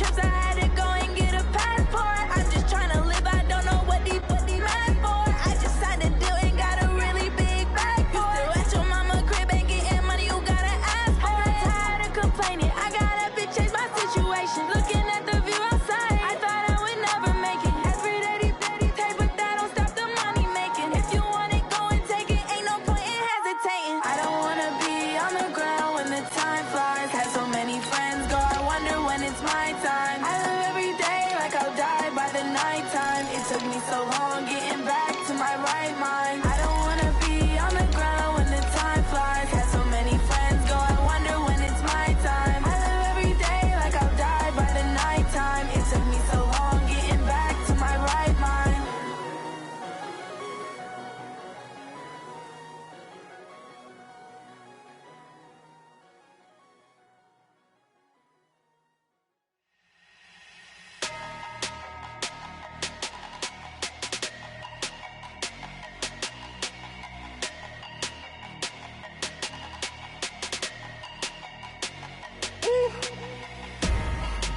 trips, I had to go and get a passport. I'm just trying to live, I don't know what these mad for. I just signed a deal and got a really big bag for it. You still at your mama crib and getting money, you gotta ask for it. I'm tired of complaining, I gotta bitch change my situation. Looking at the view outside, I thought I would never make it. Every day they take, but that don't stop the money making. If you want it, go and take it, ain't no point in hesitating. I don't wanna be on the ground when the time flies. Had so many friends go, I wonder when it's my time. I live every day like I'll die by the nighttime. It took me so long getting back to my right mind. I don't wanna be on the ground when the time flies. Had so many friends go, I wonder when it's my time. I live every day like I'll die by the nighttime. It took me so long getting back to my right mind.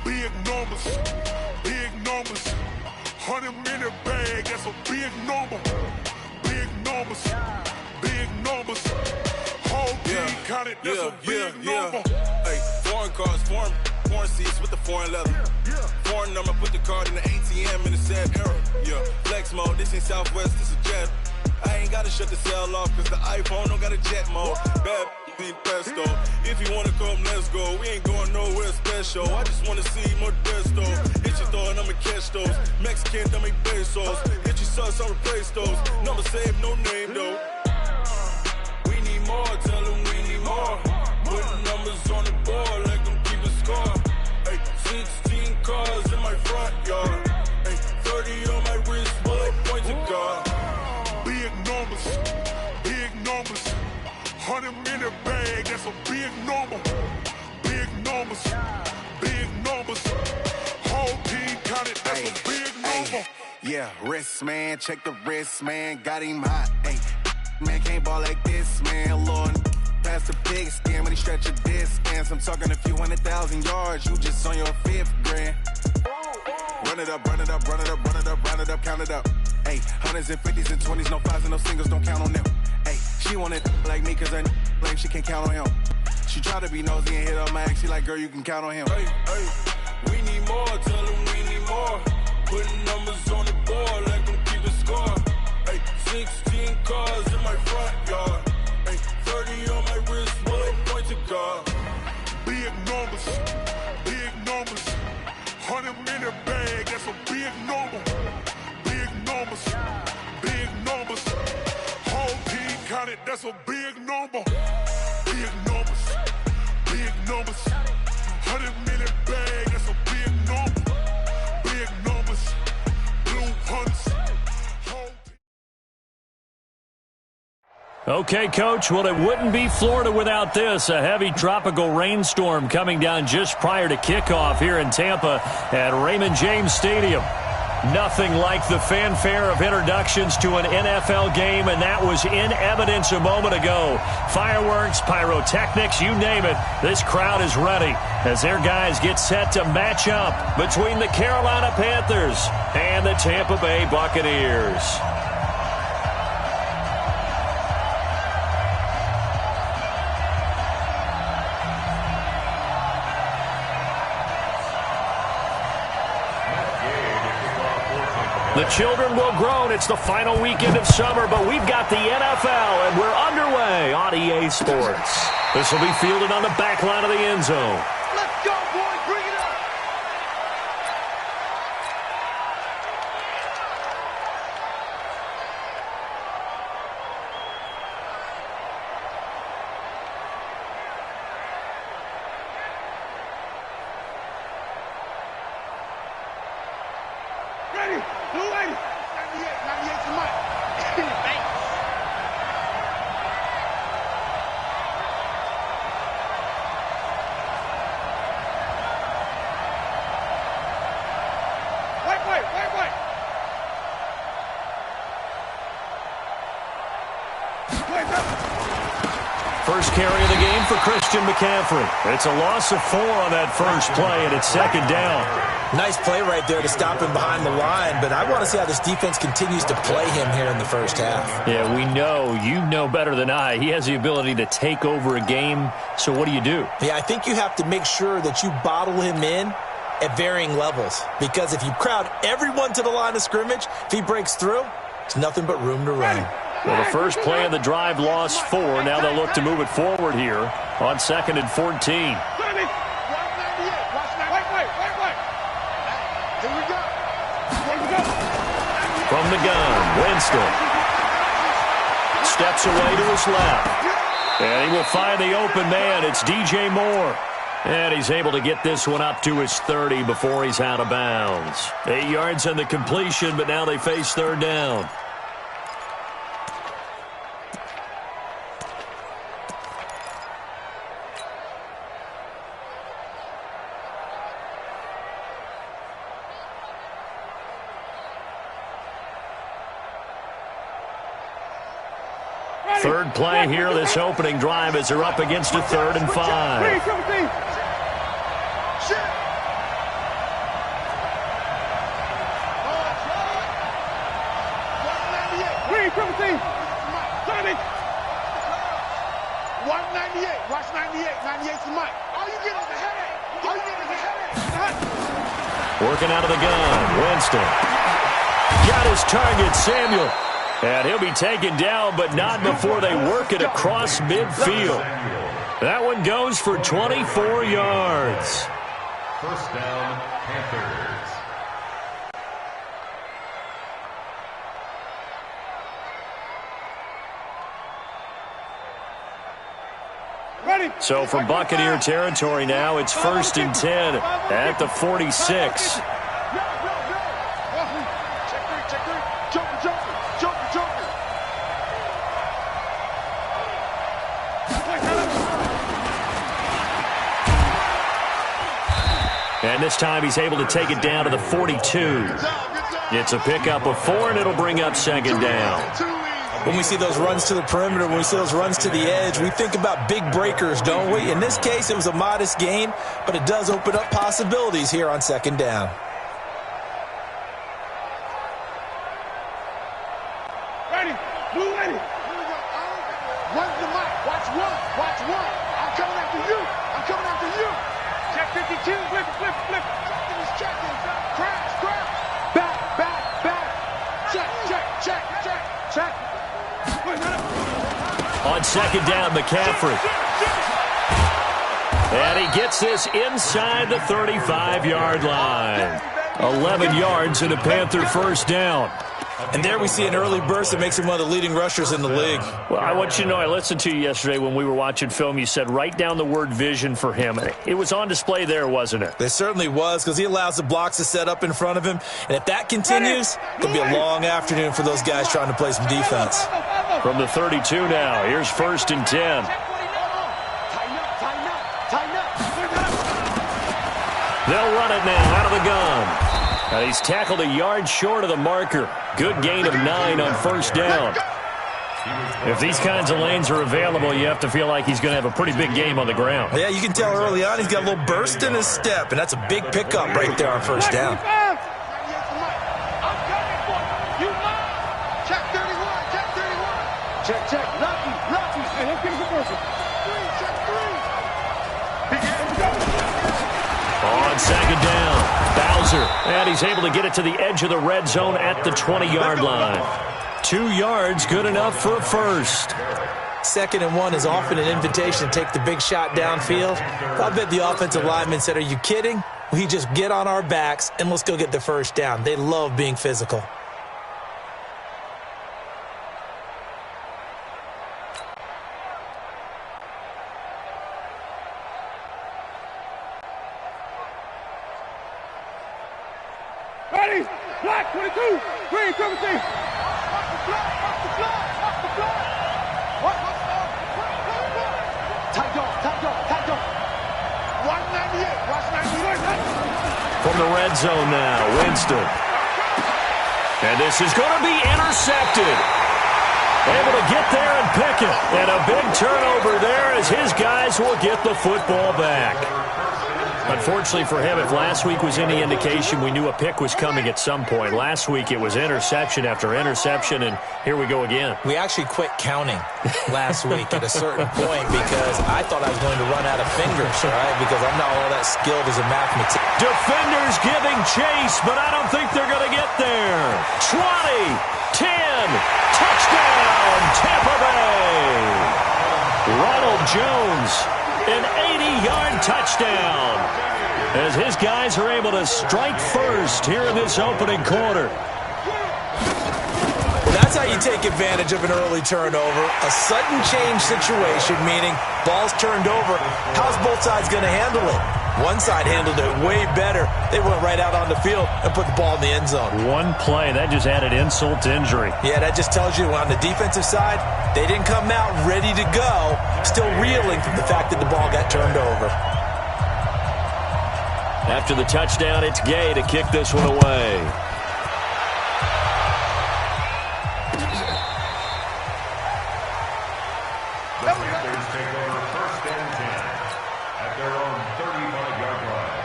Big numbers, big numbers. 100-minute bag, that's a big number. Big numbers, big numbers. Whole team counted, that's a big number. Hey, foreign cars, foreign seats with the foreign leather. Foreign number, put the card in the ATM in the sad era. Yeah, flex mode, this ain't Southwest, this is jet. I ain't gotta shut the cell off, cause the iPhone don't got a jet mode. Bad be pesto. If you wanna come, let's go. We ain't going nowhere special. I just wanna see Modesto. Hit your thought, I'ma catch those. Mexican, I make pesos. Hit your sus, I'll replace those. Number saved, no name though. We need more, tell them we need more. Putting numbers on the board like I'm keeping score. Hey, 16 cars in my front yard. Hey, 30 on my wrist, bullet point to God. Big numbers, big numbers. 100-minute bag, that's a big number. Big numbers, big numbers. Whole team counted, that's a big number. Yeah, wrist man, check the wrist man, got him hot. Ay, man can't ball like this, man. Lord, past the big skin when he stretch a distance. I'm talking a few 100,000 yards, you just on your 5th grand. Run it up, run it up, run it up, run it up, run it up, count it up. Ay, hundreds and 50s and 20s, no 5s and no singles, don't count on them. Ay, she want it like me cause her lame, she can't count on him. She try to be nosy and hit up my ex, she like, girl, you can count on him. Hey, hey, we need more, tell them we need more. Putting numbers on the board like I'm keeping score. Hey, 16 cars in my front yard. Hey, 30 on my wrist, bullet point to God. Big numbers, big numbers. 100-minute bag, that's a big number. Big numbers, big numbers. Whole team counted, that's a big number. Big numbers, big numbers. 100-minute bag, that's a big number. Big numbers, blue hunts. Okay, Coach, well, it wouldn't be Florida without this. A heavy tropical rainstorm coming down just prior to kickoff here in Tampa at Raymond James Stadium. Nothing like the fanfare of introductions to an NFL game, and that was in evidence a moment ago. Fireworks, pyrotechnics, you name it. This crowd is ready as their guys get set to match up between the Carolina Panthers and the Tampa Bay Buccaneers. The children will groan. It's the final weekend of summer, but we've got the NFL, and we're underway on EA Sports. This will be fielded on the back line of the end zone. Let's go, boys. Bring it up. Ready? Blue 80. 98 to Mike. Thanks. first carry of the game for Christian McCaffrey. It's a loss of 4 on that first play, and it's second down. Nice play right there to stop him behind the line, but I want to see how this defense continues to play him here in the first half. Yeah, we know. You know better than I. He has the ability to take over a game, so what do? Yeah, I think you have to make sure that you bottle him in at varying levels, because if you crowd everyone to the line of scrimmage, if he breaks through, it's nothing but room to run. Well, the first play of the drive lost 4. Now they'll look to move it forward here on 2nd and 14. From the gun, Winston steps away to his left. And he will find the open man. It's DJ Moore. And he's able to get this one up to his 30 before he's out of bounds. 8 yards on the completion, but now they face third down. Third play here, this opening drive, as they're up against a 3rd and 5. Working out of the gun, Winston. Got his target, Samuel. And he'll be taken down, but not before they work it across midfield. That one goes for 24 yards. First down, Panthers. So from Buccaneer territory now, it's 1st and 10 at the 46. And this time he's able to take it down to the 42. It's a pickup of 4, and it'll bring up 2nd down. When we see those runs to the perimeter, when we see those runs to the edge, we think about big breakers, don't we? In this case, it was a modest gain, but it does open up possibilities here on 2nd down. Ready, move ready. Run the mic, watch one. I'm coming after you. Check 52, flip. Checking, crash. Back. Check. On 2nd down, McCaffrey. And he gets this inside the 35-yard line. 11 yards and a Panther first down. And there we see an early burst that makes him one of the leading rushers in the league. Well, I want you to know, I listened to you yesterday when we were watching film. You said write down the word vision for him. It was on display there, wasn't it? It certainly was, because he allows the blocks to set up in front of him. And if that continues, it'll be a long afternoon for those guys trying to play some defense. From the 32 now, here's 1st and 10. They'll run it now out of the gun. And he's tackled a yard short of the marker. Good gain of 9 on 1st down. If these kinds of lanes are available, you have to feel like he's going to have a pretty big game on the ground. Yeah, you can tell early on he's got a little burst in his step, and that's a big pickup right there on 1st down. Check. Lucky. Hey, let's get a commercial. On 2nd down, Bowser. And he's able to get it to the edge of the red zone at the 20-yard line. 2 yards, good enough for a first. 2nd and 1 is often an invitation to take the big shot downfield. I bet the offensive lineman said, are you kidding? We just get on our backs and let's go get the first down. They love being physical. Ready, black 22, green 17. Tight dog. 198, watch 98. From the red zone now, Winston. And this is going to be intercepted. able to get there and pick it. And a big turnover there as his guys will get the football back. Unfortunately for him, if last week was any indication, we knew a pick was coming at some point. Last week it was interception after interception, and here we go again. We actually quit counting last week at a certain point because I thought I was going to run out of fingers, right? Because I'm not all that skilled as a mathematician. Defenders giving chase, but I don't think they're going to get there. 20, 10, touchdown, Tampa Bay. Ronald Jones, an 80-yard touchdown, as his guys are able to strike first here in this opening quarter. That's how you take advantage of an early turnover. A sudden change situation, meaning ball's turned over. How's both sides going to handle it? One side handled it way better. They went right out on the field and put the ball in the end zone. One play, that just added insult to injury. Yeah, that just tells you on the defensive side, they didn't come out ready to go, still reeling from the fact that the ball got turned over. After the touchdown, it's Gay to kick this one away. The Panthers take over 1st and 10 at their own 35-yard line.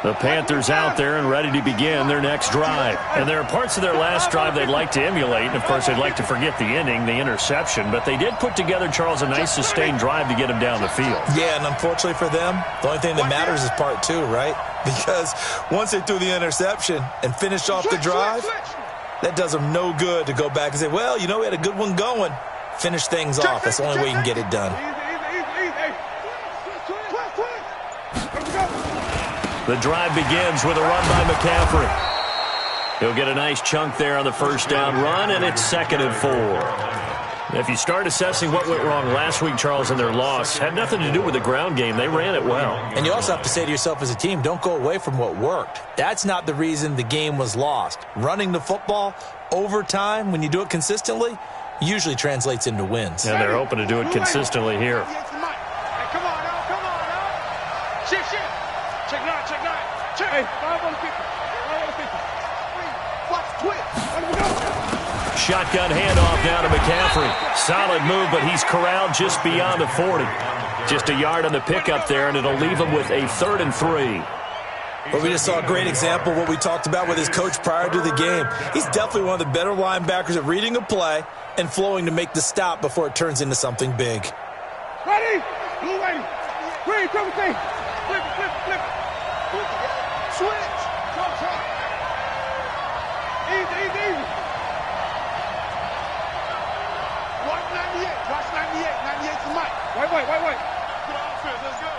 The Panthers out there and ready to begin their next drive. And there are parts of their last drive they'd like to emulate. And, of course, they'd like to forget the ending, the interception. But they did put together, Charles, a nice sustained drive to get him down the field. Yeah, and unfortunately for them, the only thing that matters is part two, right? Because once they threw the interception and finished off the drive, that does them no good to go back and say, well, you know, we had a good one going. Finish things off. That's the only way you can get it done. The drive begins with a run by McCaffrey. He'll get a nice chunk there on the first down run, and it's 2nd and 4. If you start assessing what went wrong last week, Charles, in their loss, had nothing to do with the ground game. They ran it well. And you also have to say to yourself as a team, don't go away from what worked. That's not the reason the game was lost. Running the football over time, when you do it consistently, usually translates into wins. And they're hoping to do it consistently here. Come on now. Shift. Check nine. Hey, 5 on the 50. Watch twitch. Shotgun handoff now to McCaffrey. Solid move, but he's corralled just beyond the 40. Just a yard on the pickup there, and it'll leave him with a 3rd and 3. But we just saw a great example of what we talked about with his coach prior to the game. He's definitely one of the better linebackers at reading a play and flowing to make the stop before it turns into something big. Ready? Blue ready. Green, double thing. Flip. Switch. Jump. Easy. Watch 98. 98's the mic. Wait. Put on offense. Let's go.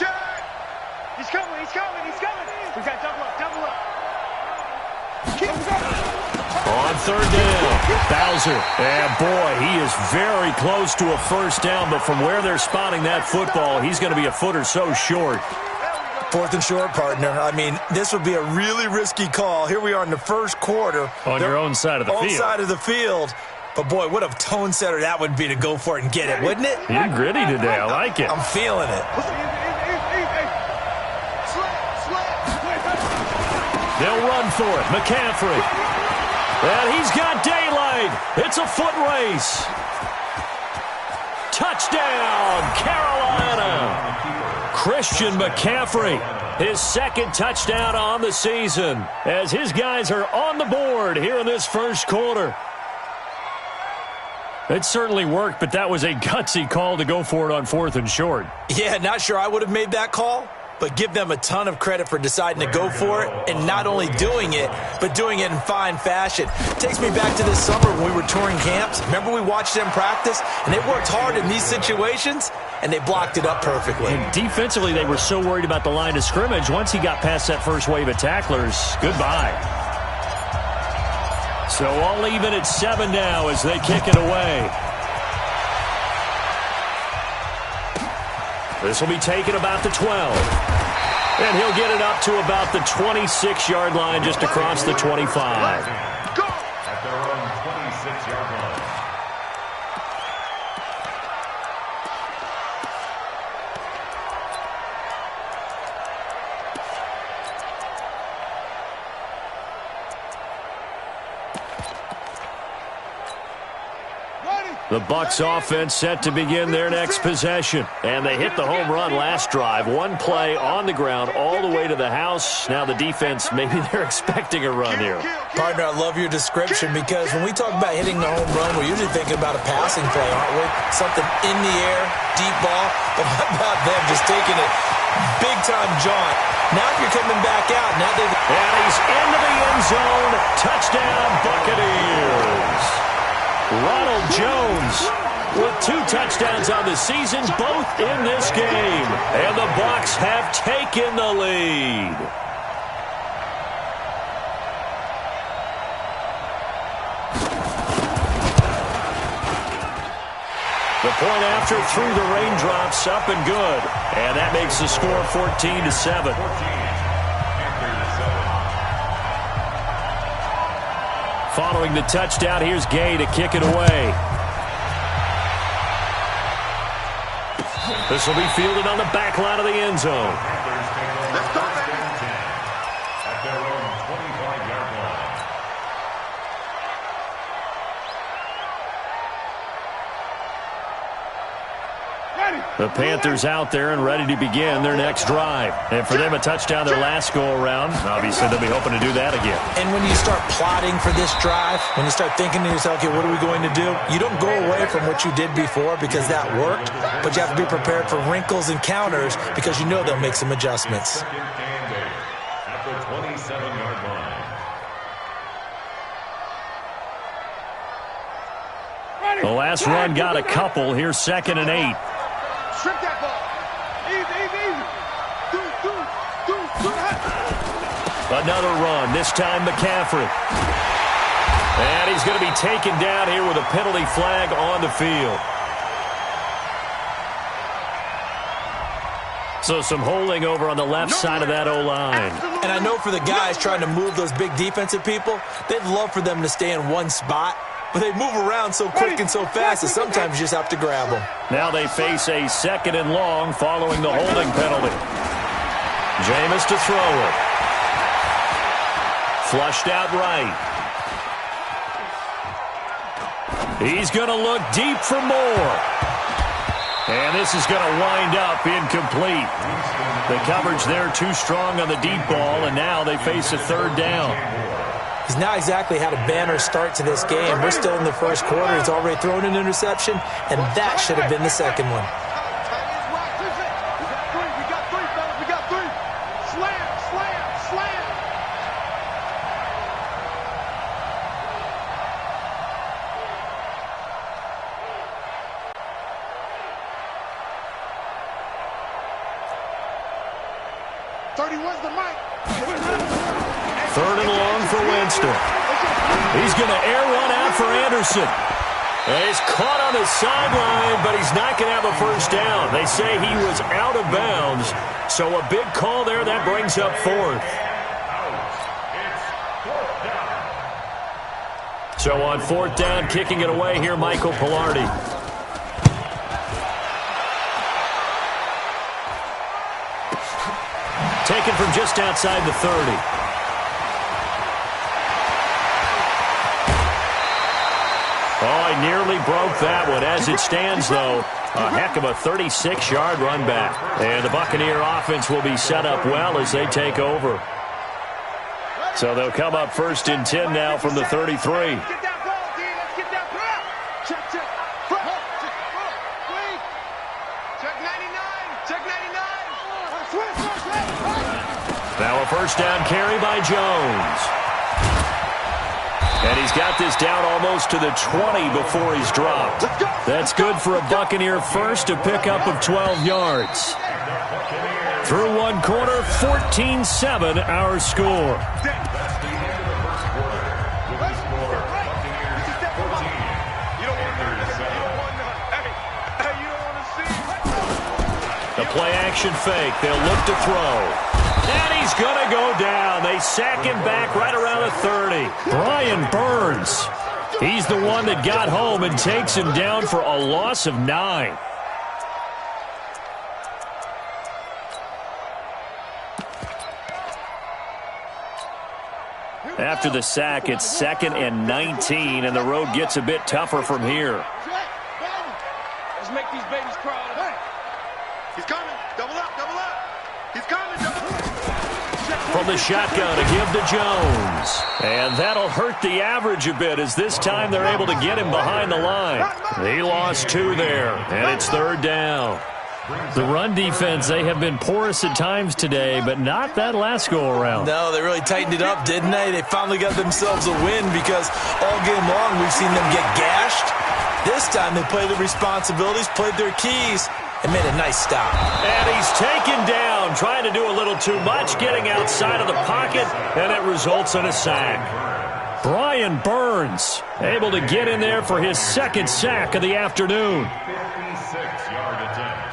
Jack. He's coming. We got double up. Keep going. On 3rd down, Bowser. And boy, he is very close to a first down, but from where they're spotting that football, he's going to be a foot or so short. 4th and short, partner. I mean, this would be a really risky call. Here we are in the first quarter. On your own side of the field. Own side of the field. But, boy, what a tone setter that would be to go for it and get it, wouldn't it? You're gritty today. I like it. I'm feeling it. They'll run for it. McCaffrey. And he's got daylight. It's a foot race. Touchdown, Carolina. Christian McCaffrey, his 2nd touchdown on the season, as his guys are on the board here in this first quarter. It certainly worked, but that was a gutsy call to go for it on 4th and short. Yeah, not sure I would have made that call, but give them a ton of credit for deciding to go for it and not only doing it, but doing it in fine fashion. Takes me back to this summer when we were touring camps. Remember we watched them practice, and they worked hard in these situations, and they blocked it up perfectly. And defensively, they were so worried about the line of scrimmage. Once he got past that first wave of tacklers, goodbye. So all even at 7 now as they kick it away. This will be taken about the 12. And he'll get it up to about the 26-yard line, just across the 25. At their own 26-yard line. The Bucs offense set to begin their next possession. And they hit the home run last drive. One play on the ground all the way to the house. Now the defense, maybe they're expecting a run here. Partner, I love your description because when we talk about hitting the home run, we're usually thinking about a passing play, aren't we? Something in the air, deep ball. But how about them just taking it big-time jaunt? Now if you're coming back out, now they've... And he's into the end zone. Touchdown, Buccaneers. Ronald Jones with 2 touchdowns on the season, both in this game. And the Bucs have taken the lead. The point after through the raindrops, up and good. And that makes the score 14-7. Following the touchdown, here's Gay to kick it away. This will be fielded on the back line of the end zone. The Panthers out there and ready to begin their next drive. And for them, a touchdown their last go-around. Obviously, they'll be hoping to do that again. And when you start plotting for this drive, when you start thinking to yourself, okay, what are we going to do? You don't go away from what you did before because that worked, but you have to be prepared for wrinkles and counters because you know they'll make some adjustments. At the 27-yard line. The last run got a couple. Here's 2nd and 8. Strip that ball. Easy. Another run, this time McCaffrey. And he's going to be taken down here with a penalty flag on the field. So some holding over on the left side of that O-line. And I know for the guys trying to move those big defensive people, they'd love for them to stay in one spot. But they move around so quick and so fast that sometimes you just have to grab them. Now they face a 2nd and long following the holding penalty. Jameis to throw it. Flushed out right. He's going to look deep for more. And this is going to wind up incomplete. The coverage there too strong on the deep ball, and now they face a 3rd down. He's not exactly had a banner start to this game. We're still in the first quarter. He's already thrown an interception, and that should have been the second one. We got three. Slam. Where's the mic? 3rd and long for Winston. He's going to air one out for Anderson. And he's caught on the sideline, but he's not going to have a first down. They say he was out of bounds. So a big call there. That brings up 4th. So on 4th down, kicking it away here, Michael Pilardi. Taken from just outside the 30. Oh, he nearly broke that one. As it stands, though, a heck of a 36-yard run back. And the Buccaneer offense will be set up well as they take over. So they'll come up 1st and 10 now from the 33. Get that ball, D. Let's get that ball. Check. Check 99. Check 99. Now a first down carry by Jones. And he's got this down almost to the 20 before he's dropped. That's good for a Buccaneer first, a pickup of 12 yards. Through one quarter, 14-7 our score. The play action fake. They'll look to throw. And he's going to go down. They sack him back right around the 30. Brian Burns. He's the one that got home and takes him down for a loss of 9. After the sack, it's 2nd and 19, and the road gets a bit tougher from here. these babies crawling. Hey. He's coming. Double up, double up. He's coming, double up. From the shotgun, a give to Jones. And that'll hurt the average a bit as this time they're able to get him behind the line. He lost 2 there, and it's 3rd down. The run defense, they have been porous at times today, but not that last go-around. No, they really tightened it up, didn't they? They finally got themselves a win because all game long we've seen them get gashed. This time they played their responsibilities, played their keys, and made a nice stop. And he's taken down, trying to do a little too much, getting outside of the pocket, and it results in a sack. Brian Burns able to get in there for his 2nd sack of the afternoon. 56-yard attempt.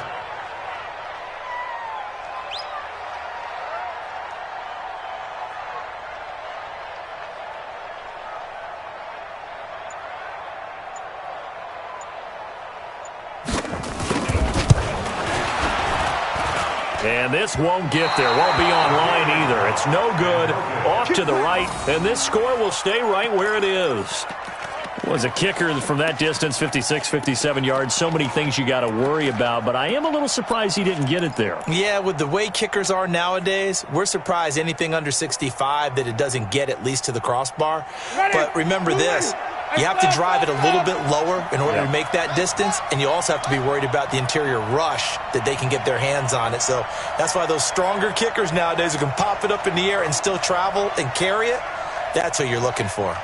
And this won't get there, won't be online either. It's no good, off to the right, and this score will stay right where it is. Was a kicker from that distance, 56, 57 yards. So many things you got to worry about, but I am a little surprised he didn't get it there. Yeah, with the way kickers are nowadays, we're surprised anything under 65 that it doesn't get at least to the crossbar. But remember this. You have to drive it a little bit lower in order to make that distance, and you also have to be worried about the interior rush that they can get their hands on it. So that's why those stronger kickers nowadays who can pop it up in the air and still travel and carry it, that's what you're looking for.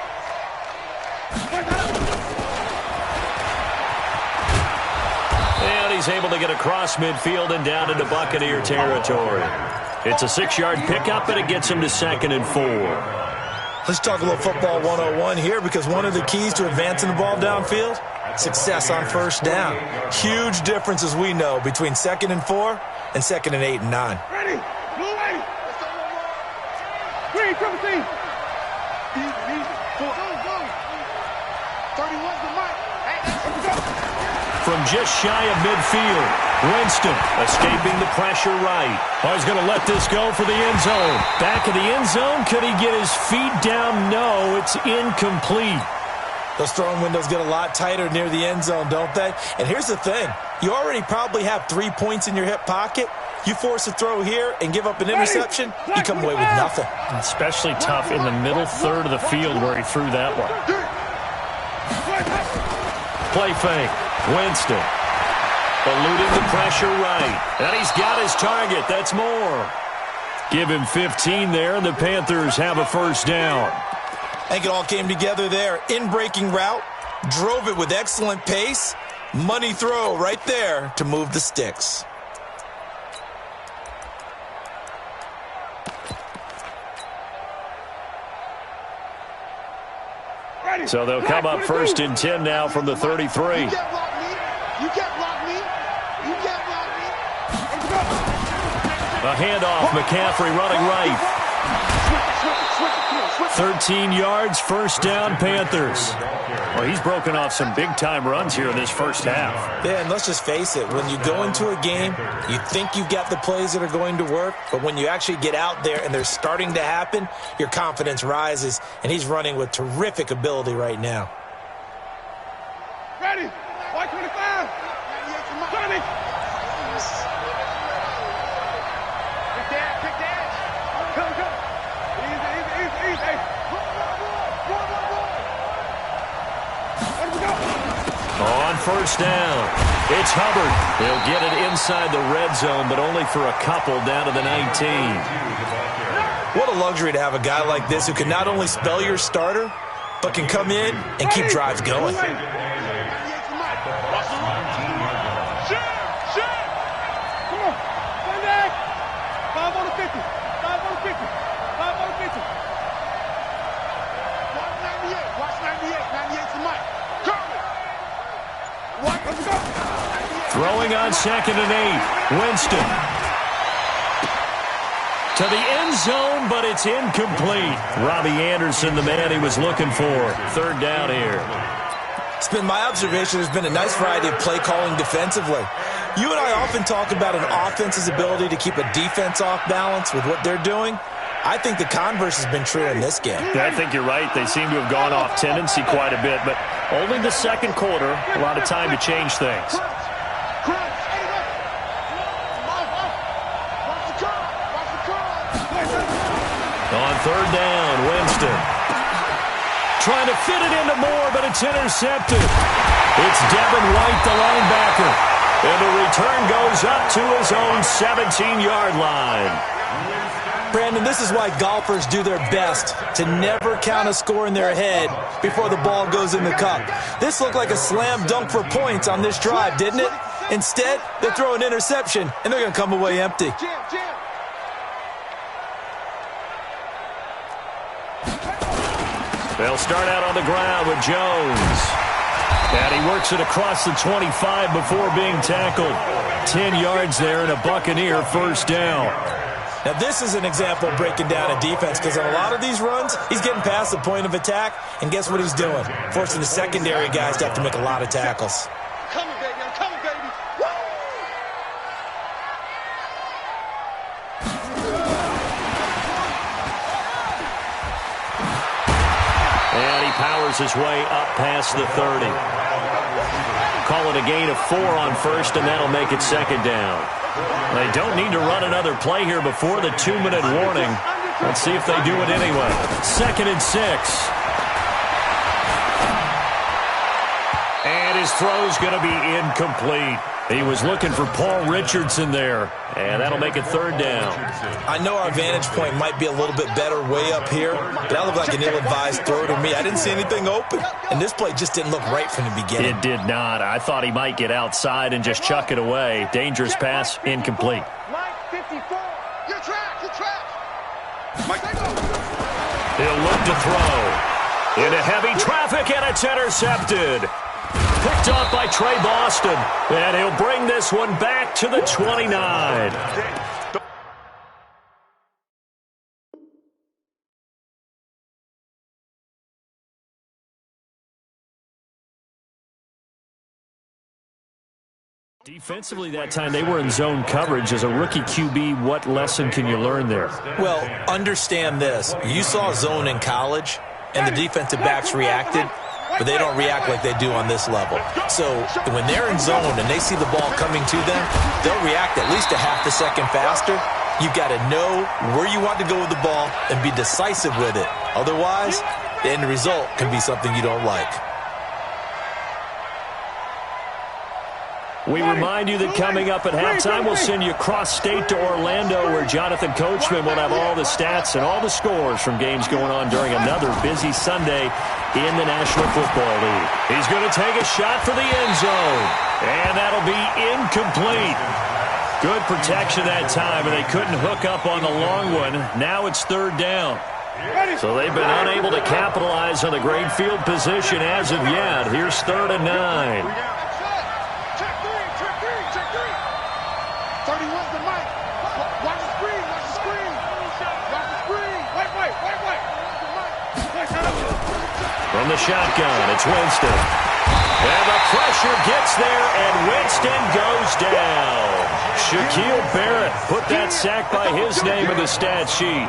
And he's able to get across midfield and down into Buccaneer territory. It's a 6-yard pickup, and it gets him to 2nd and 4. Let's talk a little football 101 here, because one of the keys to advancing the ball downfield, success on 1st down. Huge difference, as we know, between 2nd and 4 and 2nd and 8 and 9. Ready. Blue ready. Let's go one more. Green, triple team. Easy. 31's the mic. Hey, let's go. From just shy of midfield, Winston escaping the pressure right. Oh, he's going to let this go for the end zone. Back of the end zone. Could he get his feet down? No, it's incomplete. Those throwing windows get a lot tighter near the end zone, don't they? And here's the thing. You already probably have 3 points in your hip pocket. You force a throw here and give up an interception, you come away with nothing. Especially tough in the middle third of the field where he threw that one. Play fake. Winston eluding the pressure right. And he's got his target. That's more. Give him 15 there, and the Panthers have a 1st down. I think it all came together there. In-breaking route, drove it with excellent pace. Money throw right there to move the sticks. So they'll come up 1st and 10 now from the 33. You can't block me. You can't block me. You can't block me. A handoff, McCaffrey running right. 13 yards, 1st down, Panthers. Well, he's broken off some big-time runs here in this 1st half. Yeah, and let's just face it. When you go into a game, you think you've got the plays that are going to work, but when you actually get out there and they're starting to happen, your confidence rises, and he's running with terrific ability right now. Ready. White 25. 20. Pick that. Come. Easy. On 1st down, it's Hubbard. They'll get it inside the red zone, but only for a couple down to the 19. What a luxury to have a guy like this who can not only spell your starter, but can come in and keep drives going. Come on. Stand back. 5 on the 50. 5 on the 50. 5 on the 50. Watch 98. 98's the mic. Let's go. Throwing on 2nd and 8. Winston. To the end zone, but it's incomplete. Robbie Anderson, the man he was looking for. 3rd down here. It's been my observation there's been a nice variety of play calling defensively. You and I often talk about an offense's ability to keep a defense off balance with what they're doing. I think the converse has been true in this game. I think you're right. They seem to have gone off tendency quite a bit, but only the 2nd quarter, a lot of time to change things. On third down, Winston. Trying to fit it into Moore, but it's intercepted. It's Devin White, the linebacker. And the return goes up to his own 17-yard line. Brandon, this is why golfers do their best to never count a score in their head before the ball goes in the cup. This looked like a slam dunk for points on this drive, didn't it? Instead, they throw an interception, and they're going to come away empty. They'll start out on the ground with Jones. And he works it across the 25 before being tackled. 10 yards there and a Buccaneer first down. Now, this is an example of breaking down a defense because on a lot of these runs, he's getting past the point of attack, and guess what he's doing? Forcing the secondary guys to have to make a lot of tackles. I'm coming, baby. I'm coming, baby. Woo! And he powers his way up past the 30. Call it a gain of 4 on first, and that'll make it second down. They don't need to run another play here before the 2-minute warning. Let's see if they do it anyway. 2nd and 6. And his throw's going to be incomplete. He was looking for Paul Richardson there. And that'll make it third down. I know our vantage point might be a little bit better way up here, but that looked like an ill-advised throw to me. I didn't see anything open. And this play just didn't look right from the beginning. It did not. I thought he might get outside and just chuck it away. Dangerous pass, incomplete. Mike 54. You're trapped. You're trapped. Mike, He'll look to throw. Into heavy traffic, and it's intercepted. Picked off by Trey Boston. And he'll bring this one back to the 29. Defensively that time, they were in zone coverage. As a rookie QB, what lesson can you learn there? Well, understand this. You saw zone in college, and the defensive backs reacted, but they don't react like they do on this level. So when they're in zone and they see the ball coming to them, they'll react at least a half a second faster. You've got to know where you want to go with the ball and be decisive with it. Otherwise, the end result can be something you don't like. We remind you that coming up at halftime, we'll send you cross-state to Orlando, where Jonathan Coachman will have all the stats and all the scores from games going on during another busy Sunday in the National Football League. He's going to take a shot for the end zone, and that'll be incomplete. Good protection that time, and they couldn't hook up on the long one. Now it's third down. So they've been unable to capitalize on the great field position as of yet. Here's 3rd and 9. 31's the mic. Watch the screen. Watch the screen. Watch the screen. Wait. From the shotgun, it's Winston. And the pressure gets there, and Winston goes down. Shaquille Barrett put that sack by his name in the stat sheet.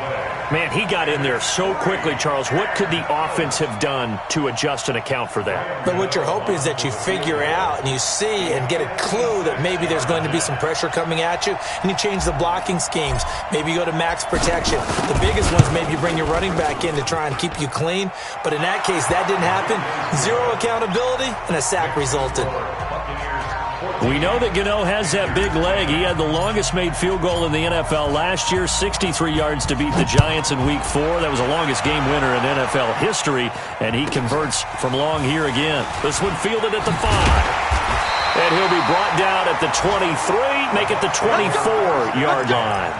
Man, he got in there so quickly, Charles. What could the offense have done to adjust and account for that? But what you're hoping is that you figure out and you see and get a clue that maybe there's going to be some pressure coming at you, and you change the blocking schemes. Maybe you go to max protection. The biggest ones, maybe you bring your running back in to try and keep you clean. But in that case, that didn't happen. Zero accountability, and a sack resulted. We know that Gano has that big leg. He had the longest made field goal in the NFL last year, 63 yards to beat the Giants in Week 4. That was the longest game winner in NFL history, and he converts from long here again. This one fielded at the 5. And he'll be brought down at the 23, make it the 24-yard line.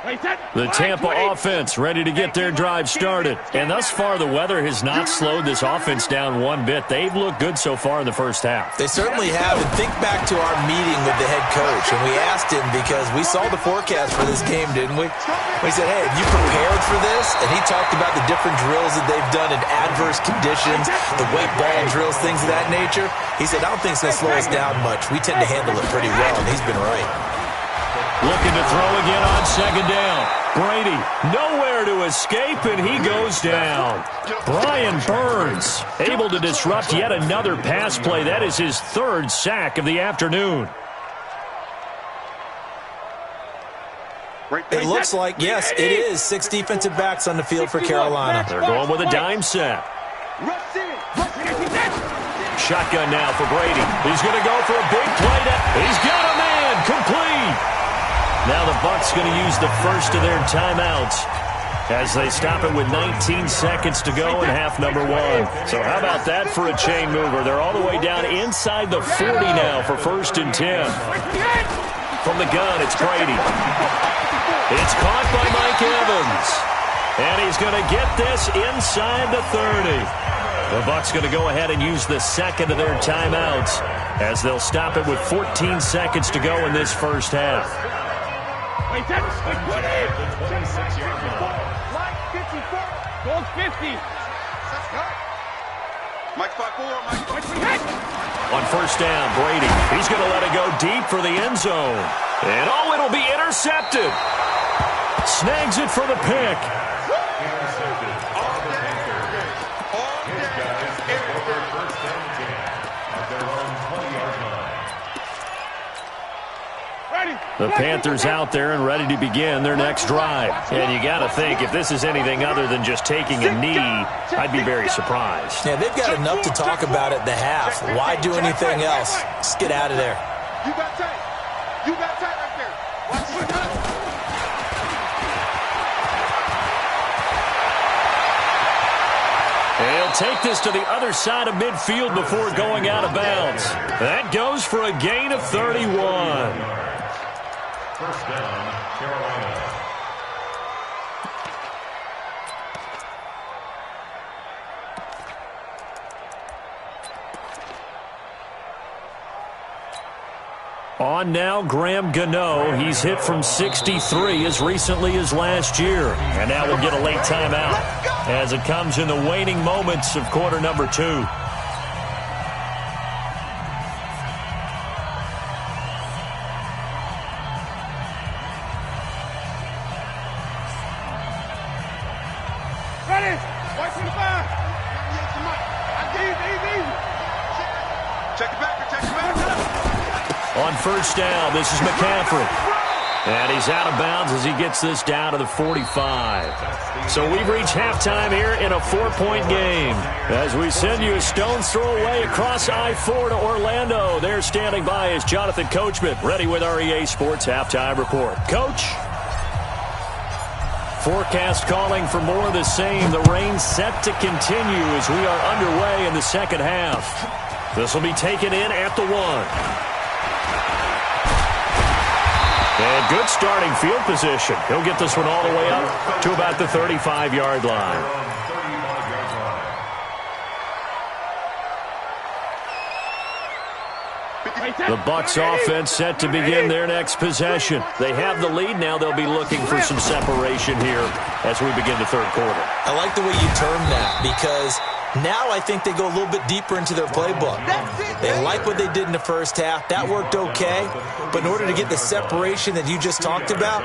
The Tampa offense ready to get their drive started. And thus far, the weather has not slowed this offense down one bit. They've looked good so far in the first half. They certainly have. And think back to our meeting with the head coach. And we asked him because we saw the forecast for this game, didn't we? We said, hey, have you prepared for this? And he talked about the different drills that they've done in adverse conditions, the wet ball drills, things of that nature. He said, I don't think it's going to slow us down much. We tend to handle it pretty well, and he's been right. Looking to throw again on second down. Brady nowhere to escape, and he goes down. Brian Burns able to disrupt yet another pass play. That is his third sack of the afternoon. It looks like, yes, it is 6 defensive backs on the field for Carolina. They're going with a dime set. Shotgun now for Brady. He's going to go for a big play. He's got a man complete. Now the Bucs going to use the first of their timeouts as they stop it with 19 seconds to go in half number one. So how about that for a chain mover? They're all the way down inside the 40 now for 1st and 10. From the gun, it's Brady. It's caught by Mike Evans. And he's going to get this inside the 30. The Bucs going to go ahead and use the second of their timeouts as they'll stop it with 14 seconds to go in this first half. Line 54, goal 50. Mike 5-4, On first down, Brady. He's going to let it go deep for the end zone. And oh, it'll be intercepted. Snags it for the pick. The Panthers out there and ready to begin their next drive. And you got to think, if this is anything other than just taking a knee, I'd be very surprised. Yeah, they've got enough to talk about at the half. Why do anything else? Just get out of there. You got tight. You got tight right there. Watch your gun. He'll take this to the other side of midfield before going out of bounds. That goes for a gain of 31. First down, Carolina. On now, Graham Gano. He's hit from 63 as recently as last year. And now we'll get a late timeout as it comes in the waning moments of quarter number 2. On first down, this is McCaffrey. And he's out of bounds as he gets this down to the 45. So we've reached halftime here in a 4-point game. As we send you a stone's throw away across I-4 to Orlando. There standing by is Jonathan Coachman, ready with our EA Sports Halftime Report. Coach? Forecast calling for more of the same. The rain set to continue as we are underway in the second half. This will be taken in at the 1. And good starting field position. He'll get this one all the way up to about the 35-yard line. The Bucs offense set to begin their next possession. They have the lead. Now they'll be looking for some separation here as we begin the third quarter. I like the way you termed that because now I think they go a little bit deeper into their playbook. They like what they did in the first half. That worked okay. But in order to get the separation that you just talked about,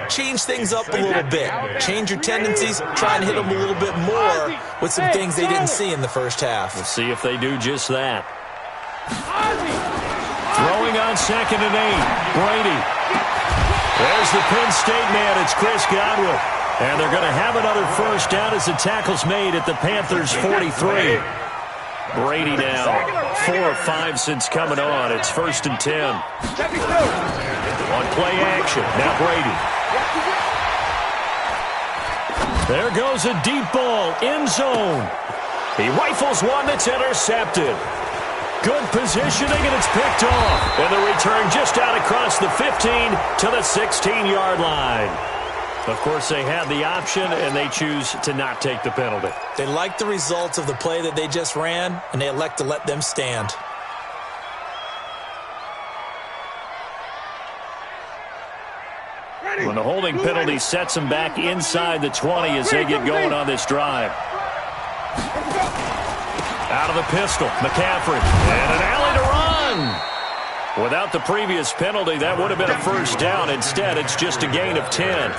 change things up a little bit. Change your tendencies. Try and hit them a little bit more with some things they didn't see in the first half. We'll see if they do just that. Throwing on 2nd and 8. Brady. There's the Penn State man. It's Chris Godwin. And they're going to have another first down as the tackle's made at the Panthers' 43. Brady now 4 of 5 since coming on. It's 1st and 10. On play action. Now Brady. There goes a deep ball. End zone. He rifles one that's intercepted. Good positioning, and it's picked off. And the return just out across the 15 to the 16-yard line. Of course, they had the option, and they choose to not take the penalty. They like the results of the play that they just ran, and they elect to let them stand. When the holding penalty sets them back inside the 20 as they get going on this drive. Out of the pistol, McCaffrey, and an alley to run. Without the previous penalty, that would have been a first down. Instead, it's just a gain of 10.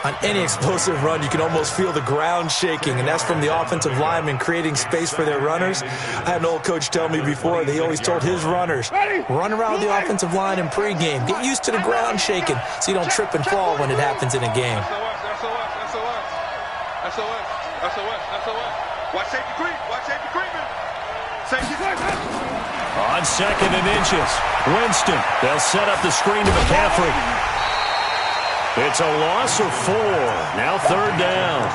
On any explosive run, you can almost feel the ground shaking, and that's from the offensive linemen creating space for their runners. I had an old coach tell me before that he always told his runners, run around the offensive line in pregame. Get used to the ground shaking so you don't trip and fall when it happens in a game. Watch safety creep. Watch safety creeping. Safety creeping. On 2nd and inches, Winston. They'll set up the screen to McCaffrey. It's a loss of 4. Now 3rd down.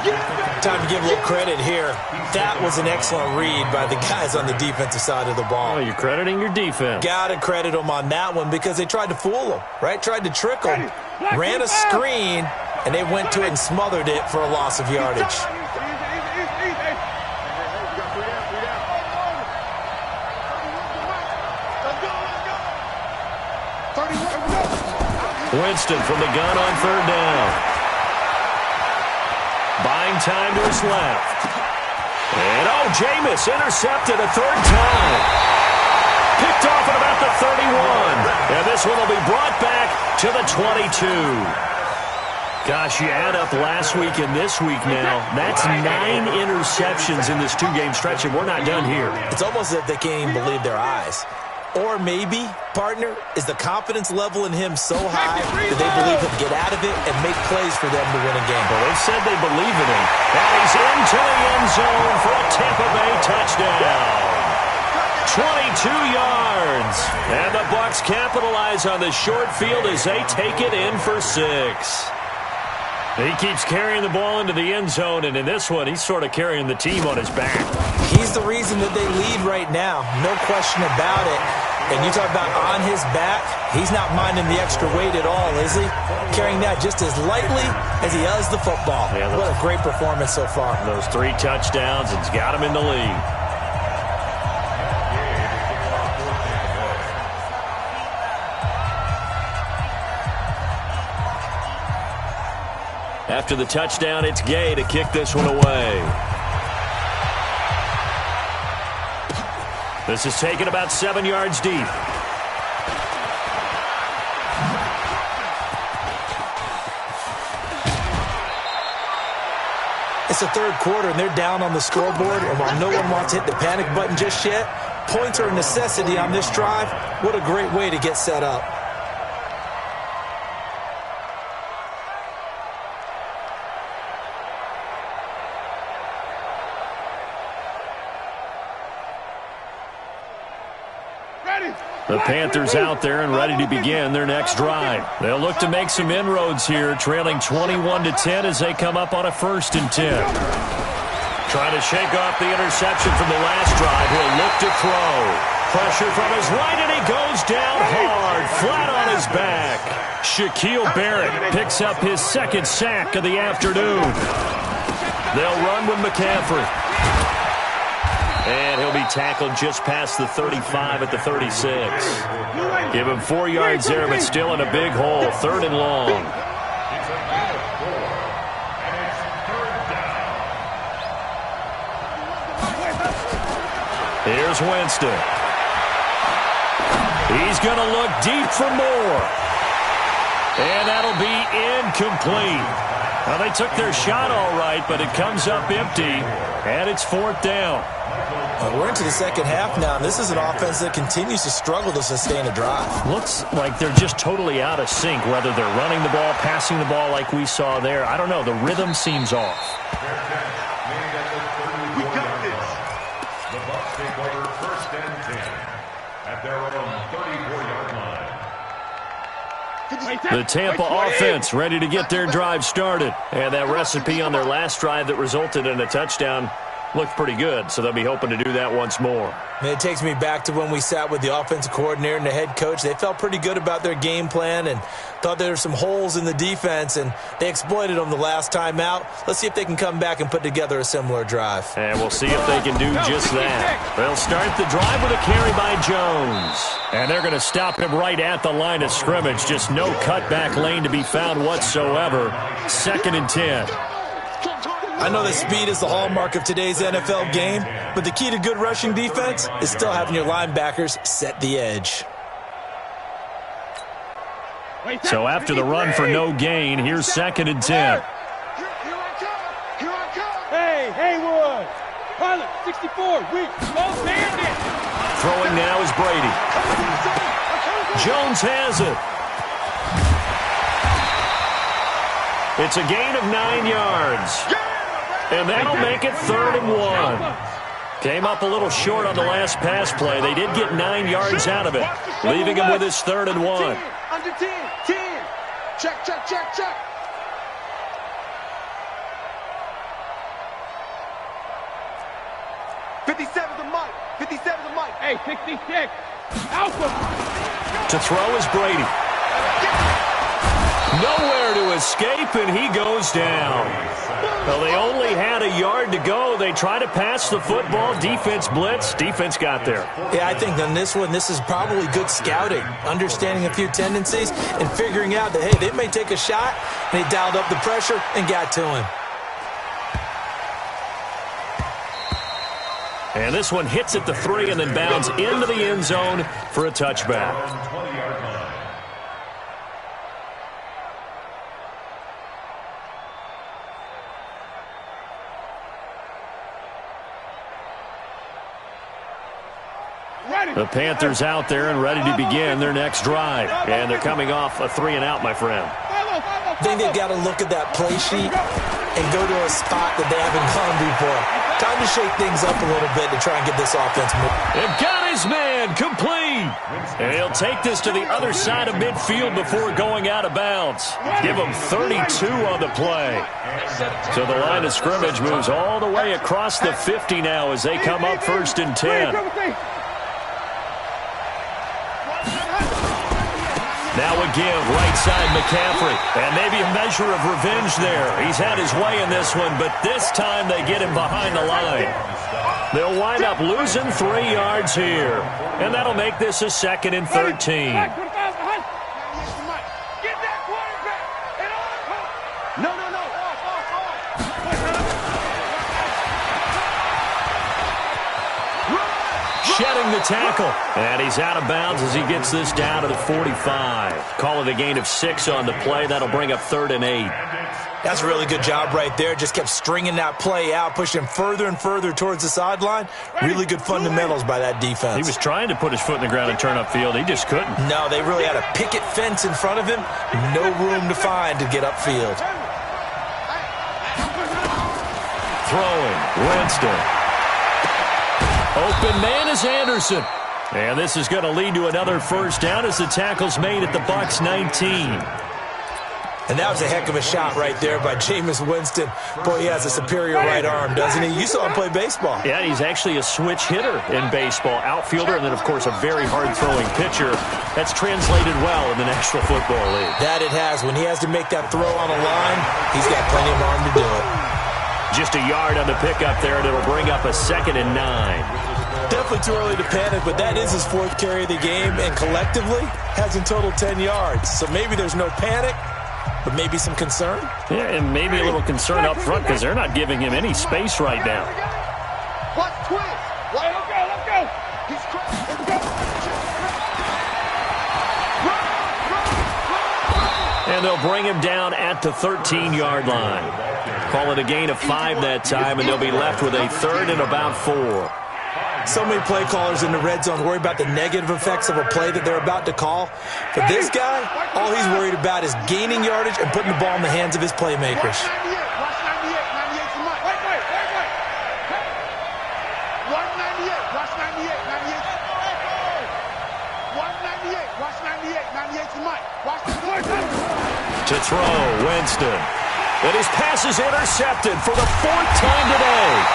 Time to give a little credit here. That was an excellent read by the guys on the defensive side of the ball. Oh, you're crediting your defense. Got to credit them on that one because they tried to fool them, right? Tried to trick them. Ran a screen, and they went to it and smothered it for a loss of yardage. Winston from the gun on 3rd down. Buying time to his left. And, Jameis intercepted a 3rd time. Picked off at about the 31. And this one will be brought back to the 22. Gosh, you add up last week and this week now. That's 9 interceptions in this 2-game stretch, and we're not done here. It's almost as if they can't even believe their eyes. Or maybe, partner, is the confidence level in him so high that they believe he'll get out of it and make plays for them to win a game. Well, they've said they believe in him. And he's into the end zone for a Tampa Bay touchdown. 22 yards. And the Bucs capitalize on the short field as they take it in for 6. He keeps carrying the ball into the end zone, and in this one, he's sort of carrying the team on his back. He's the reason that they lead right now. No question about it. And you talk about on his back, he's not minding the extra weight at all, is he? Carrying that just as lightly as he does the football. Yeah, what a great performance so far. Those 3 touchdowns, it's got him in the lead. After the touchdown, it's Gay to kick this one away. This is taken about 7 yards deep. It's the 3rd quarter, and they're down on the scoreboard, and while no one wants to hit the panic button just yet, points are a necessity on this drive. What a great way to get set up. The Panthers out there and ready to begin their next drive. They'll look to make some inroads here, trailing 21-10 as they come up on a 1st and 10. Trying to shake off the interception from the last drive. He'll look to throw. Pressure from his right, and he goes down hard, flat on his back. Shaquille Barrett picks up his 2nd sack of the afternoon. They'll run with McCaffrey. And he'll be tackled just past the 35 at the 36. Give him 4 yards there, but still in a big hole. 3rd and long. Here's Winston. He's going to look deep for more. And that'll be incomplete. Well, they took their shot all right, but it comes up empty, and it's 4th down. We're into the 2nd half now, and this is an offense that continues to struggle to sustain a drive. Looks like they're just totally out of sync, whether they're running the ball, passing the ball like we saw there. I don't know. The rhythm seems off. We got this. The Bucs take over 1st and 10 at their own 34-yard line. The Tampa offense ready to get their drive started. And that recipe on their last drive that resulted in a touchdown looked pretty good, so they'll be hoping to do that once more. And it takes me back to when we sat with the offensive coordinator and the head coach. They felt pretty good about their game plan and thought there were some holes in the defense, and they exploited them the last time out. Let's see if they can come back and put together a similar drive. And we'll see if they can do just that. They'll start the drive with a carry by Jones. And they're going to stop him right at the line of scrimmage. Just no cutback lane to be found whatsoever. 2nd and 10. I know that speed is the hallmark of today's NFL game, but the key to good rushing defense is still having your linebackers set the edge. So after the run for no gain, here's 2nd and 10. Here I come. Hey, Haywood. Pilot, 64, weak, slow, bandit. Throwing now is Brady. Jones has it. It's a gain of 9 yards. And that'll make it 3rd and 1. Came up a little short on the last pass play. They did get 9 yards out of it, leaving him with his 3rd and 1. Under 10. Check. 57's the mic. 57's the mic. Hey, 66. Alpha. To throw is Brady. Nowhere to escape, and he goes down. Well, they only had a yard to go. They try to pass the football. Defense blitz. Defense got there. Yeah, I think on this one, this is probably good scouting, understanding a few tendencies, and figuring out that, hey, they may take a shot. And they dialed up the pressure and got to him. And this one hits at the 3 and then bounds into the end zone for a touchback. The Panthers out there and ready to begin their next drive. And they're coming off a 3 and out, my friend. I think they've got to look at that play sheet and go to a spot that they haven't gone before. Time to shake things up a little bit to try and get this offense moving. They've got his man complete. And he'll take this to the other side of midfield before going out of bounds. Give him 32 on the play. So the line of scrimmage moves all the way across the 50 now as they come up 1st and 10. Now a give, right side McCaffrey. And maybe a measure of revenge there. He's had his way in this one, but this time they get him behind the line. They'll wind up losing 3 yards here. And that'll make this a 2nd and 13. Shedding the tackle. And he's out of bounds as he gets this down to the 45. Call it a gain of 6 on the play. That'll bring up 3rd and 8. That's a really good job right there. Just kept stringing that play out, pushing further and further towards the sideline. Really good fundamentals by that defense. He was trying to put his foot in the ground and turn upfield. He just couldn't. No, they really had a picket fence in front of him. No room to find to get upfield. Throwing, Winston. Open man is Anderson. And this is going to lead to another 1st down as the tackle's made at the Bucs 19. And that was a heck of a shot right there by Jameis Winston. Boy, he has a superior right arm, doesn't he? You saw him play baseball. Yeah, he's actually a switch hitter in baseball. Outfielder, and then, of course, a very hard-throwing pitcher. That's translated well in the National Football League. That it has. When he has to make that throw on a line, he's got plenty of arm to do it. Just a yard on the pickup there, and it'll bring up a 2nd and 9. Definitely too early to panic, but that is his 4th carry of the game, and collectively has in total 10 yards. So maybe there's no panic, but maybe some concern. Yeah, and maybe a little concern up front because they're not giving him any space right now. What twist? Let's go. He's and they'll bring him down at the 13-yard line. Call it a gain of 5 that time, and they'll be left with a 3rd and about 4. So many play callers in the red zone worry about the negative effects of a play that they're about to call. But this guy, all he's worried about is gaining yardage and putting the ball in the hands of his playmakers. To throw, Winston. And his pass is intercepted for the 4th time today.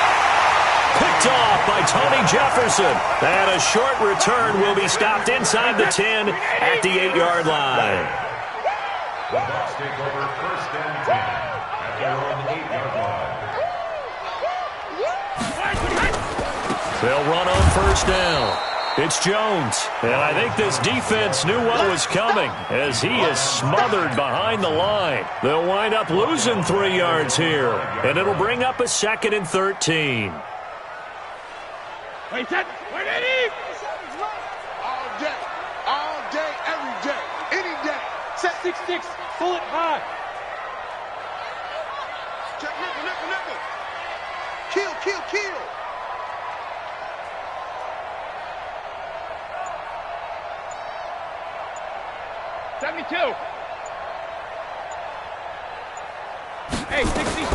Picked off by Tony Jefferson. And a short return will be stopped inside the 10 at the 8-yard line. The Bucs take over first and 10 at their own 8-yard line. They'll run on first down. It's Jones, and I think this defense knew what was coming as he is smothered behind the line. They'll wind up losing 3 yards here, and it'll bring up a 2nd and 13. Wait, set. Wait, Eddie. All day, every day, any day. Set 6-6, pull it high. Check nickel. Kill. 72. Hey, 66.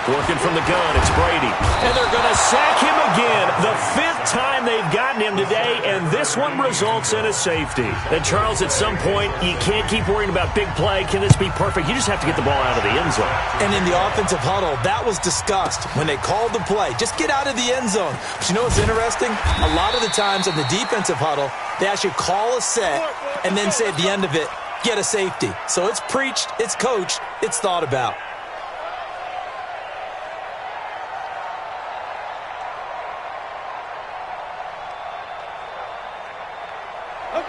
Working from the gun, it's Brady. And they're going to sack him again. The 5th time they've gotten him today, and this one results in a safety. And Charles, at some point, you can't keep worrying about big play. Can this be perfect? You just have to get the ball out of the end zone. And in the offensive huddle, that was discussed when they called the play. Just get out of the end zone. But you know what's interesting? A lot of the times in the defensive huddle, they actually call a set and then say at the end of it, get a safety. So it's preached, it's coached, it's thought about.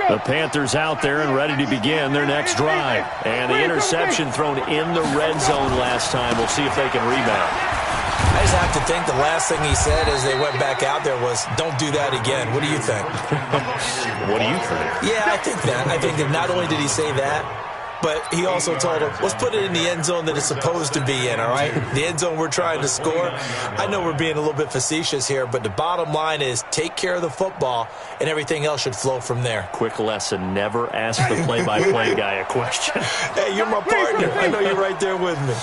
The Panthers out there and ready to begin their next drive. And the interception thrown in the red zone last time. We'll see if they can rebound. I just have to think the last thing he said as they went back out there was, don't do that again. What do you think? What do you think? Yeah, I think that. I think that not only did he say that, but he also told him, let's put it in the end zone that it's supposed to be in, all right? The end zone we're trying to score. I know we're being a little bit facetious here, but the bottom line is take care of the football, and everything else should flow from there. Quick lesson, never ask the play-by-play guy a question. Hey, you're my partner. I know you're right there with me.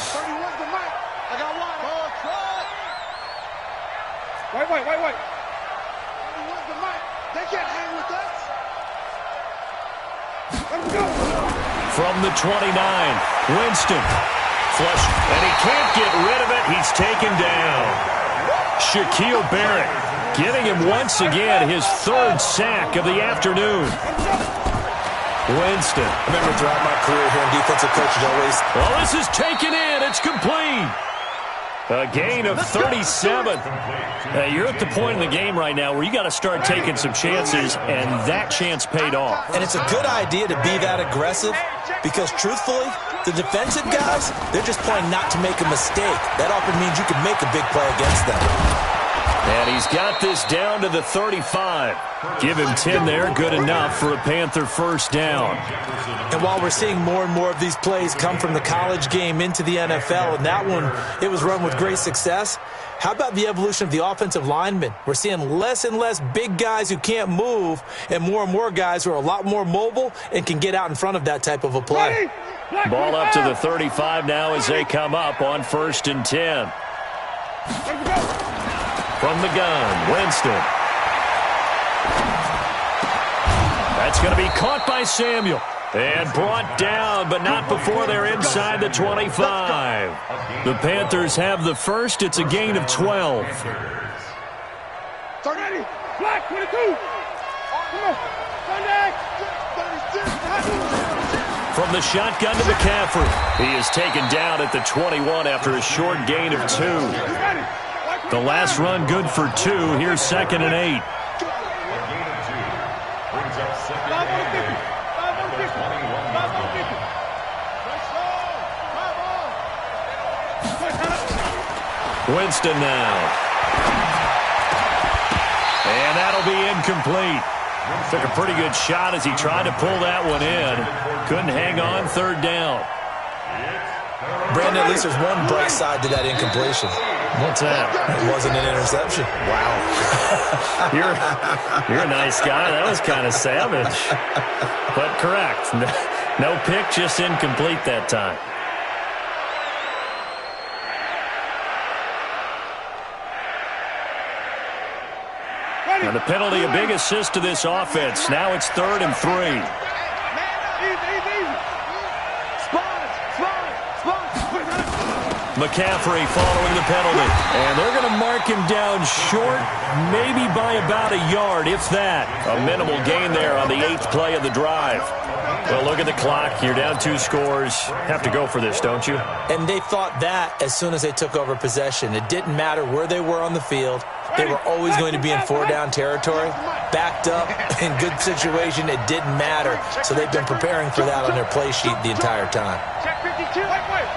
Wait. Where's the mic? They can't hang with us. Let's go. From the 29, Winston. Flush, and he can't get rid of it. He's taken down. Shaquille Barrett getting him once again his 3rd sack of the afternoon. Winston. I remember throughout my career here in defensive coaching always. Well, this is taken in. It's complete. A gain of 37. You're at the point in the game right now where you got to start taking some chances, and that chance paid off. And it's a good idea to be that aggressive because, truthfully, the defensive guys, they're just playing not to make a mistake. That often means you can make a big play against them. And he's got this down to the 35. Give him 10 there, good enough for a Panther first down. And while we're seeing more and more of these plays come from the college game into the NFL, and that one, it was run with great success, how about the evolution of the offensive linemen? We're seeing less and less big guys who can't move and more guys who are a lot more mobile and can get out in front of that type of a play. Ball up to the 35 now as they come up on 1st and 10. From the gun, Winston. That's going to be caught by Samuel. And brought down, but not before they're inside the 25. The Panthers have the first. It's a gain of 12. 30. Black, 22. Come on. From the shotgun to McCaffrey. He is taken down at the 21 after a short gain of 2. The last run good for 2. Here's 2nd and 8. Winston now. And that'll be incomplete. Took a pretty good shot as he tried to pull that one in. Couldn't hang on, 3rd down. Brandon, at least there's one bright side to that incompletion. What's that? It wasn't an interception. Wow. You're a nice guy. That was kind of savage. But correct. No pick, just incomplete that time. And the penalty, a big assist to this offense. Now it's 3rd and 3. McCaffrey following the penalty. And they're going to mark him down short, maybe by about a yard, if that. A minimal gain there on the 8th play of the drive. Well, look at the clock. You're down 2 scores. Have to go for this, don't you? And they thought that as soon as they took over possession. It didn't matter where they were on the field. They were always going to be in 4-down territory. Backed up, in good situation, it didn't matter. So they've been preparing for that on their play sheet the entire time. Check 52. Wait.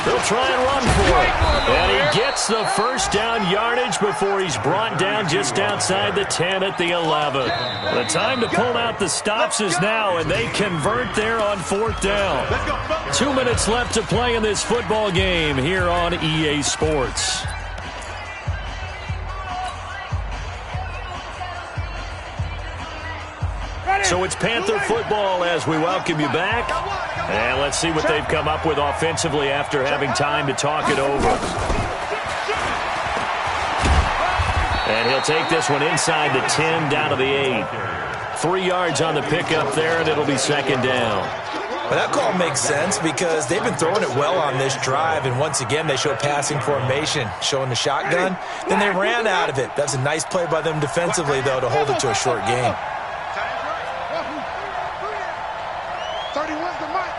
They'll try and run for it. And he gets the first down yardage before he's brought down just outside the 10 at the 11. The time to pull out the stops is now, and they convert there on 4th down. 2 minutes left to play in this football game here on EA Sports. So it's Panther football as we welcome you back. And let's see what they've come up with offensively after having time to talk it over. And he'll take this one inside the 10 down to the 8. 3 yards on the pickup there, and it'll be 2nd down. Well, that call makes sense because they've been throwing it well on this drive, and once again they show passing formation, showing the shotgun. Then they ran out of it. That's a nice play by them defensively, though, to hold it to a short gain. 31's the mic.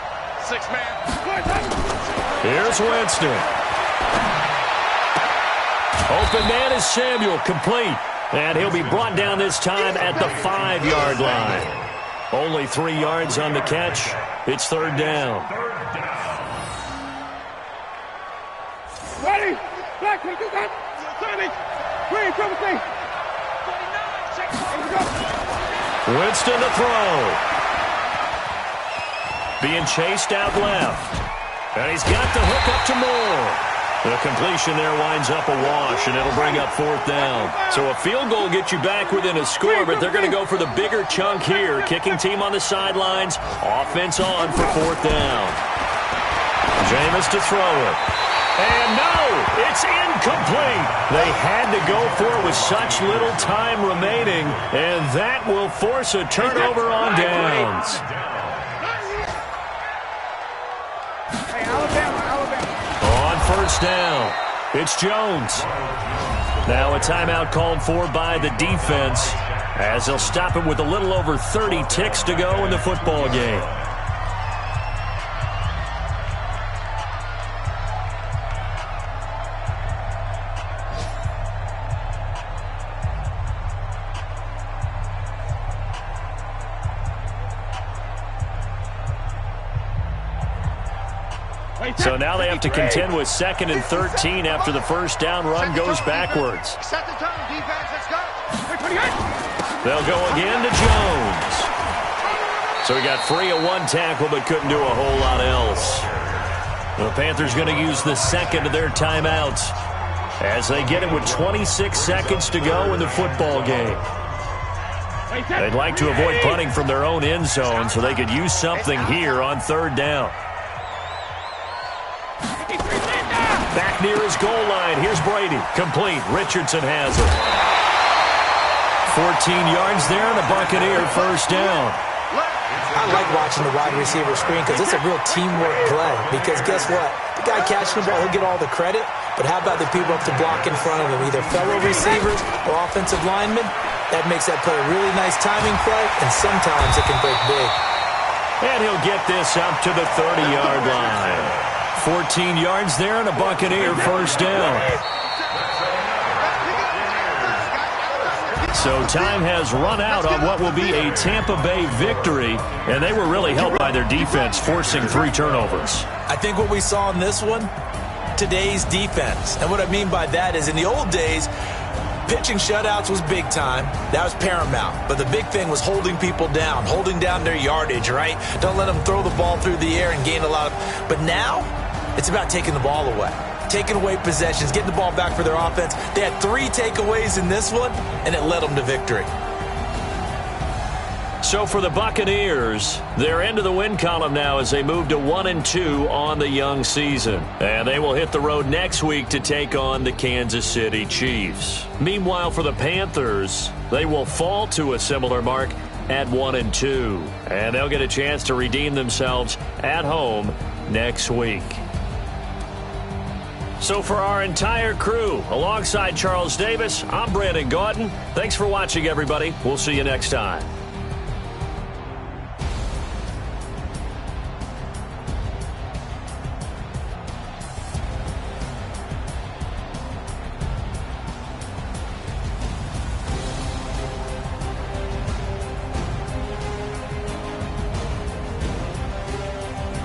6-man. Here's Winston. Open man is Samuel, complete. And he'll be brought down this time at the 5-yard line. Only 3 yards on the catch. It's 3rd down. Ready? Black, we do that. 30. Green, triple C. 49. Winston to throw. Being chased out left. And he's got the hook up to Moore. The completion there winds up a wash, and it'll bring up 4th down. So a field goal gets you back within a score, but they're going to go for the bigger chunk here. Kicking team on the sidelines. Offense on for 4th down. Jameis to throw it. And no, it's incomplete. They had to go for it with such little time remaining, and that will force a turnover on downs. On 1st down, it's Jones. Now a timeout called for by the defense as they'll stop it with a little over 30 ticks to go in the football game. So now they have to contend with 2nd and 13 after the 1st down run goes backwards. Set the tone, defense, let's go. They'll go again to Jones. So he got free of 1 tackle but couldn't do a whole lot else. The Panthers going to use the 2nd of their timeouts as they get it with 26 seconds to go in the football game. They'd like to avoid punting from their own end zone so they could use something here on 3rd down. Back near his goal line. Here's Brady. Complete. Richardson has it. 14 yards there and a Buccaneer 1st down. I like watching the wide receiver screen because it's a real teamwork play. Because guess what? The guy catching the ball, he'll get all the credit. But how about the people up to block in front of him? Either fellow receivers or offensive linemen. That makes that play a really nice timing play, and sometimes it can break big. And he'll get this up to the 30-yard line. 14 yards there and a Buccaneer 1st down. So time has run out on what will be a Tampa Bay victory, and they were really helped by their defense, forcing 3 turnovers. I think what we saw in this one, today's defense. And what I mean by that is in the old days, pitching shutouts was big time. That was paramount. But the big thing was holding people down, holding down their yardage, right? Don't let them throw the ball through the air and gain a lot of... But now, it's about taking the ball away. Taking away possessions, getting the ball back for their offense. They had 3 takeaways in this one, and it led them to victory. So for the Buccaneers, they're into the win column now as they move to 1-2 on the young season. And they will hit the road next week to take on the Kansas City Chiefs. Meanwhile, for the Panthers, they will fall to a similar mark at 1-2. And they'll get a chance to redeem themselves at home next week. So for our entire crew, alongside Charles Davis, I'm Brandon Gaudin. Thanks for watching, everybody. We'll see you next time.